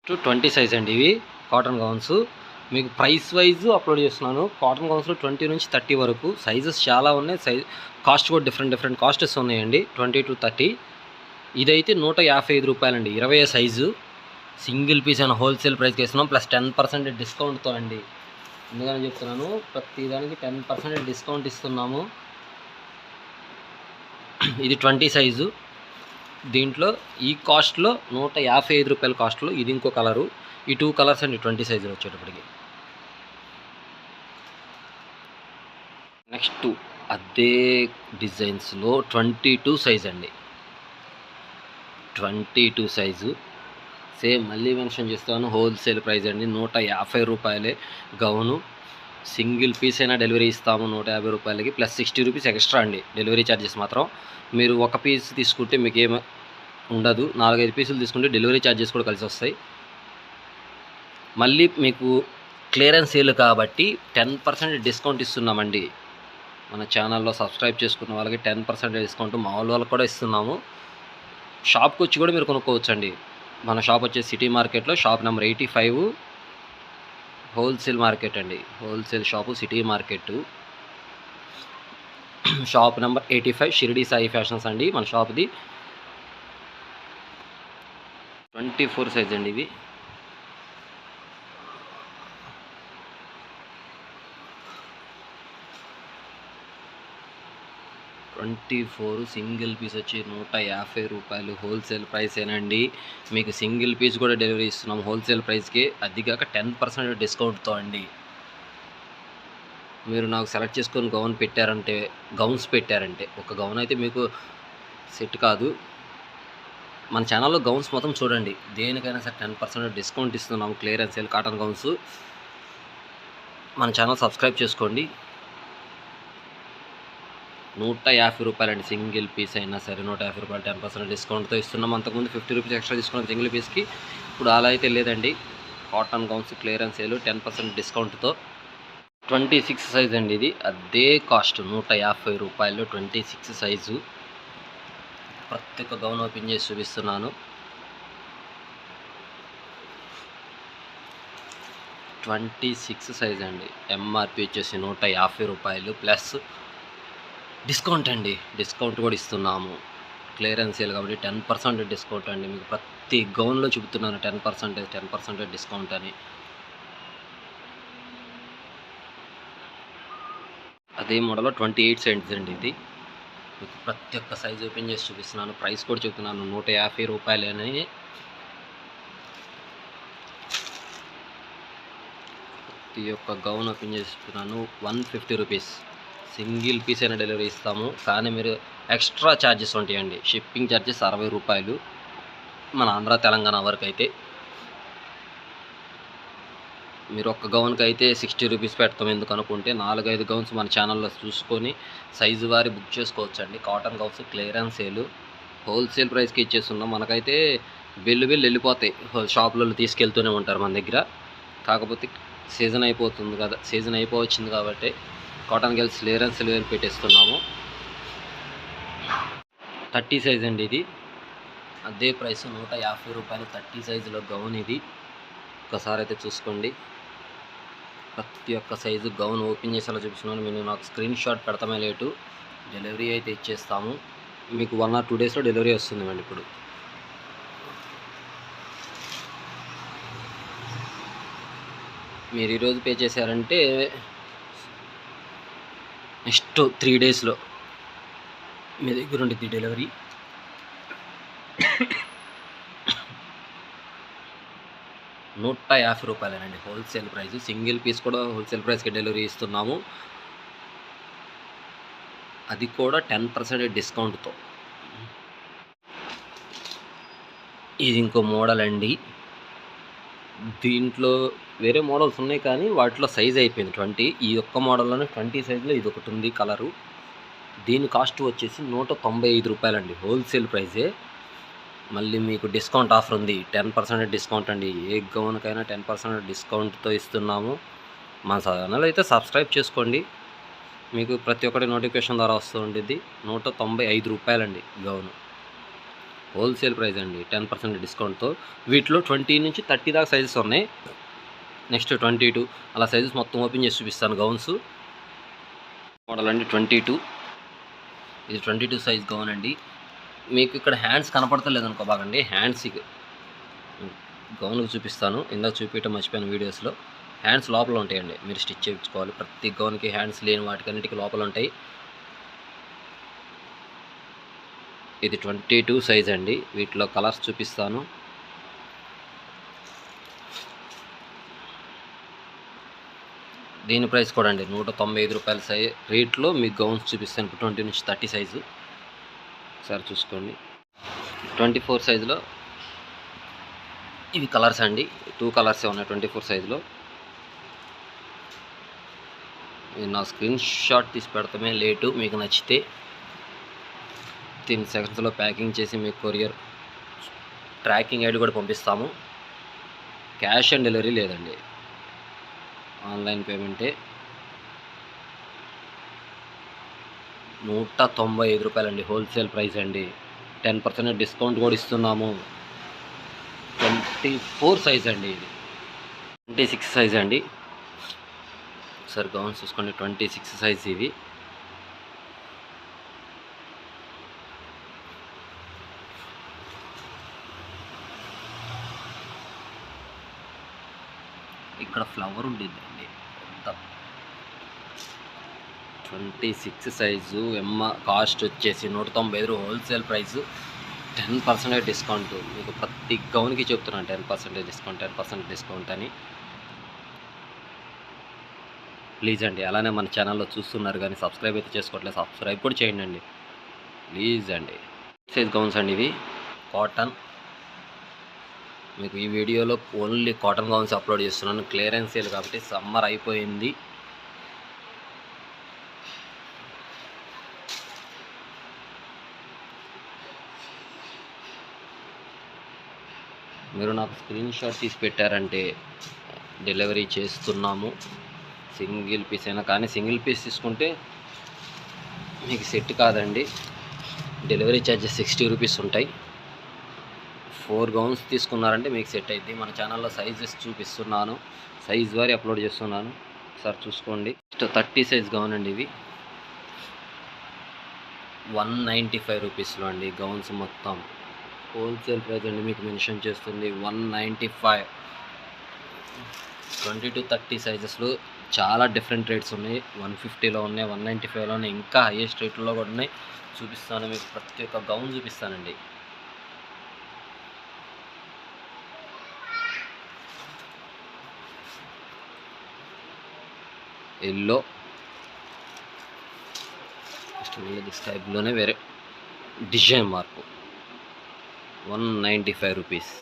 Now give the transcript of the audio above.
20 size అండి. ఇవి cotton gowns మీకు ప్రైస్ వైజ్ అప్లోడ్ చేస్తున్నాను. కాటన్ గౌన్స్లో 20 నుంచి 30 వరకు సైజెస్ చాలా ఉన్నాయి. కాస్ట్ కూడా డిఫరెంట్ కాస్టెస్ ఉన్నాయండి. 20 to 30. ఇదైతే 155 రూపాయలండి. 20 సైజు సింగిల్ పీస్ అయినా హోల్సేల్ ప్రైస్కి ఇస్తున్నాం, ప్లస్ 10% డిస్కౌంట్తో అండి. ఎందుకని చెప్తున్నాను, ప్రతి దానికి 10% డిస్కౌంట్ ఇస్తున్నాము. ఇది 20 సైజు. దీంట్లో ఈ కాస్ట్లో 155 రూపాయల కాస్ట్లో ఇది ఇంకో కలరు. ఈ 2 కలర్స్ అండి 20 సైజులో వచ్చేటప్పటికి. నెక్స్ట్ అదే డిజైన్స్లో 22 సైజ్ అండి. 22 సైజు సేమ్ మళ్ళీ మెన్షన్ చేస్తాను, హోల్సేల్ ప్రైస్ అండి. 150 రూపాయలే గౌను. సింగిల్ పీస్ అయినా డెలివరీ ఇస్తాము 150 రూపాయలకి, ప్లస్ 60 రూపీస్ ఎక్స్ట్రా అండి డెలివరీ ఛార్జెస్ మాత్రం. మీరు ఒక పీస్ తీసుకుంటే మీకు ఏమి ఉండదు, 4-5 పీసులు తీసుకుంటే డెలివరీ ఛార్జెస్ కూడా కలిసి వస్తాయి. మళ్ళీ మీకు క్లియరెన్స్ సేల్ కాబట్టి 10% డిస్కౌంట్ ఇస్తున్నామండి. మన ఛానల్లో సబ్స్క్రైబ్ చేసుకున్న వాళ్ళకి 10% డిస్కౌంట్ మామూలు వాళ్ళకి కూడా ఇస్తున్నాము. షాప్కి వచ్చి కూడా మీరు కొనుక్కోవచ్చండి. మన షాప్ వచ్చేసి సిటీ మార్కెట్లో షాప్ నెంబర్ 85, హోల్సేల్ మార్కెట్ అండి. Wholesale shop city market, shop number 85, Shirdi Sai fashions అండి మన షాప్ది. 24 సైజ్ అండి. ఇవి 24 సింగిల్ పీస్ వచ్చి 150 రూపాయలు హోల్సేల్ ప్రైస్ ఏనండి. మీకు సింగిల్ పీస్ కూడా డెలివరీ ఇస్తున్నాం హోల్సేల్ ప్రైస్కి, అదిగాక 10% డిస్కౌంట్తో అండి. మీరు నాకు సెలెక్ట్ చేసుకొని గౌన్స్ పెట్టారంటే ఒక గౌన్ అయితే మీకు సెట్ కాదు. మన ఛానల్లో గౌన్స్ మొత్తం చూడండి, దేనికైనా సరే 10% డిస్కౌంట్ ఇస్తున్నాము. Clearance sale cotton gowns. మన ఛానల్ సబ్స్క్రైబ్ చేసుకోండి. 150 రూపాయలండి సింగిల్ పీస్ అయినా సరే. 150 రూపాయలు 10% డిస్కౌంట్తో ఇస్తున్నాం. అంతకుముందు 50 రూపీస్ ఎక్స్ట్రా తీసుకున్నాం సింగిల్ పీస్కి, ఇప్పుడు అలా అయితే లేదండి. Cotton gowns clearance sale 10% డిస్కౌంట్తో. 26 size అండి. ఇది అదే కాస్ట్ 150 రూపాయలు 26 సైజు. ప్రతి ఒక్క గౌన్ ఓపెన్ చేసి చూపిస్తున్నాను. 26 సైజ్ అండి. ఎంఆర్పి వచ్చేసి 150 రూపాయలు ప్లస్ డిస్కౌంట్ అండి. డిస్కౌంట్ కూడా ఇస్తున్నాము. క్లియరెన్స్ సేల్ కాబట్టి 10% డిస్కౌంట్ అండి. మీకు ప్రతి గౌన్లో చూపుతున్నాను 10% డిస్కౌంట్ అని. అదే మోడల్లో 28 సైజ్ అండి. ఇది మీకు ప్రతి ఒక్క సైజ్ ఓపెన్ చేసి చూపిస్తున్నాను. ప్రైస్ కూడా చెప్తున్నాను 150 రూపాయలని. ప్రతి ఒక్క గౌన్ ఓపెన్ చేసి చెప్తున్నాను 150 రూపీస్. సింగిల్ పీస్ అయినా డెలివరీ ఇస్తాము, కానీ మీరు ఎక్స్ట్రా ఛార్జెస్ ఉంటాయండి. షిప్పింగ్ ఛార్జెస్ 60 రూపాయలు మన ఆంధ్ర తెలంగాణ వరకు అయితే. మీరు ఒక్క గౌన్కి అయితే 60 రూపీస్ పెడతాం ఎందుకు అనుకుంటే, 4-5 గౌన్స్ మన ఛానల్లో చూసుకొని సైజు వారి బుక్ చేసుకోవచ్చండి. Cotton gowns clearance sale wholesale ప్రైస్కి ఇచ్చేస్తున్నాం. మనకైతే బిల్లు వెళ్ళిపోతాయి, షాపులలో తీసుకెళ్తూనే ఉంటారు మన దగ్గర. కాకపోతే సీజన్ అయిపోవచ్చింది కాబట్టి కాటన్ గర్ల్స్ క్లియరెన్స్ సేల్ పెట్టేస్తున్నాము. 30 సైజ్ అండి. ఇది అదే ప్రైస్ 150 రూపాయలు 30 సైజులో గౌన్. ఇది ఒకసారి అయితే చూసుకోండి. ప్రతి ఒక్క సైజు గౌన్ ఓపెన్ చేసేలా చూపిస్తున్నాను. మీరు నాకు స్క్రీన్ షాట్ పెడతామే లేటు, డెలివరీ అయితే ఇచ్చేస్తాము. మీకు 1 or 2 డేస్లో డెలివరీ వస్తుంది అండి. ఇప్పుడు మీరు ఈరోజు పే చేశారంటే నెక్స్ట్ 3 డేస్లో మీ దగ్గర ఉండిద్ది delivery. ₹150 wholesale price. Single piece కూడా హోల్సేల్ ప్రైస్కి డెలివరీ ఇస్తున్నాము, అది కూడా 10% డిస్కౌంట్తో. ఇది ఇంకో మోడల్ అండి. దీంట్లో వేరే మోడల్స్ ఉన్నాయి కానీ వాటిలో సైజ్ అయిపోయింది 20. ఈ ఒక్క మోడల్లోనే 20 సైజులో ఇది ఒకటి ఉంది కలరు. దీని కాస్ట్ వచ్చేసి 195 రూపాయలండి. హోల్సేల్ ప్రైజే. మళ్ళీ మీకు డిస్కౌంట్ ఆఫర్ ఉంది, 10% డిస్కౌంట్ అండి. ఏ గౌన్కైనా 10% డిస్కౌంట్తో ఇస్తున్నాము. మా ఛానల్ అయితే సబ్స్క్రైబ్ చేసుకోండి, మీకు ప్రతి ఒక్కటి నోటిఫికేషన్ ద్వారా వస్తూ ఉంటుంది. 195 రూపాయలండి గౌను. హోల్సేల్ ప్రైస్ అండి, 10% డిస్కౌంట్తో. వీటిలో 20 నుంచి 30 దాకా సైజెస్ ఉన్నాయి. నెక్స్ట్ 22 అలా సైజెస్ మొత్తం ఓపెన్ చేసి చూపిస్తాను. గౌన్స్ మోడల్ అండి 22, ఇది 22 సైజ్ గౌన్ అండి. మీకు ఇక్కడ హ్యాండ్స్ కనపడతలేదనుకో బాగండి, హ్యాండ్స్ గౌన్కి చూపిస్తాను. ఇందాక చూపించడం మర్చిపోయాను వీడియోస్లో. హ్యాండ్స్ లోపల ఉంటాయండి, మీరు స్టిచ్ చేయించుకోవాలి. ప్రతి గౌన్కి హ్యాండ్స్ లేని వాటికన్నిటికీ లోపల ఉంటాయి. ఇది 22 సైజ్ అండి. వీటిలో కలర్స్ చూపిస్తాను. దీని ప్రైస్ కూడా అండి 195 రూపాయల రేట్లో మీకు గౌన్స్ చూపిస్తాను. 20 నుంచి 30 సైజు ఒకసారి చూసుకోండి. 24 సైజులో ఇవి కలర్స్ అండి, 2 కలర్సే ఉన్నాయి 24 సైజులో. నా స్క్రీన్ షాట్ తీసి పెడతామే లేటు. మీకు నచ్చితే 10 సెకండ్స్లో ప్యాకింగ్ చేసి మీకు కొరియర్ ట్రాకింగ్ ఐడి కూడా పంపిస్తాము. క్యాష్ ఆన్ డెలివరీ లేదండి, ఆన్లైన్ పేమెంటే. 195 రూపాయలండి హోల్సేల్ ప్రైస్ అండి. 10% డిస్కౌంట్ కూడా ఇస్తున్నాము. 24 సైజ్ అండి, ఇది 26 సైజ్ అండి. ఒకసారి గౌన్స్ చూసుకోండి, 26 సైజ్ ఇవి. ఇక్కడ ఫ్లవర్ ఉండిద్దండి. 26 సైజు కాస్ట్ వచ్చేసి 195 హోల్సేల్ ప్రైసు. 10% డిస్కౌంట్ మీకు ప్రతి గౌన్కి చెప్తున్నాను. 10% డిస్కౌంట్, 10% డిస్కౌంట్ అని. ప్లీజ్ అండి, అలానే మన ఛానల్లో చూస్తున్నారు కానీ సబ్స్క్రైబ్ అయితే చేసుకోవట్లేదు, సబ్స్క్రైబ్ కూడా చేయండి అండి ప్లీజ్ అండి. సైజ్ గౌన్స్ అండి ఇవి, కాటన్. మీకు ఈ వీడియోలో ఓన్లీ కాటన్ గౌన్స్ అప్లోడ్ చేస్తున్నాను. క్లియరెన్స్ సేల్ కాబట్టి, సమ్మర్ అయిపోయింది. మీరు నాకు స్క్రీన్ షాట్ తీసి పెట్టారంటే డెలివరీ చేస్తున్నాము. సింగిల్ పీస్ అయినా కానీ, సింగిల్ పీస్ తీసుకుంటే మీకు సెట్ కాదండి. డెలివరీ ఛార్జెస్ 60 రూపీస్ ఉంటాయి. 4 గౌన్స్ తీసుకున్నారంటే మీకు సెట్ అయింది. మన ఛానల్లో సైజెస్ చూపిస్తున్నాను, సైజ్ వారి అప్లోడ్ చేస్తున్నాను, ఒకసారి చూసుకోండి. 30 సైజ్ గౌన్ అండి ఇవి. 195 రూపీస్లో అండి గౌన్స్ మొత్తం. హోల్సేల్ ప్రైస్ అండి, మీకు మెన్షన్ చేస్తుంది 195. 20 to 30 సైజెస్లో చాలా డిఫరెంట్ రేట్స్ ఉన్నాయి. 150లో ఉన్నాయి, 195లో ఉన్నాయి, ఇంకా హైయెస్ట్ రేట్లో కూడా ఉన్నాయి. చూపిస్తాను మీకు, ప్రతి ఒక్క గౌన్ చూపిస్తానండి. ఎల్లో, స్కై బ్లూనే వేరే డిజైన్ మార్పు. 195 రూపీస్.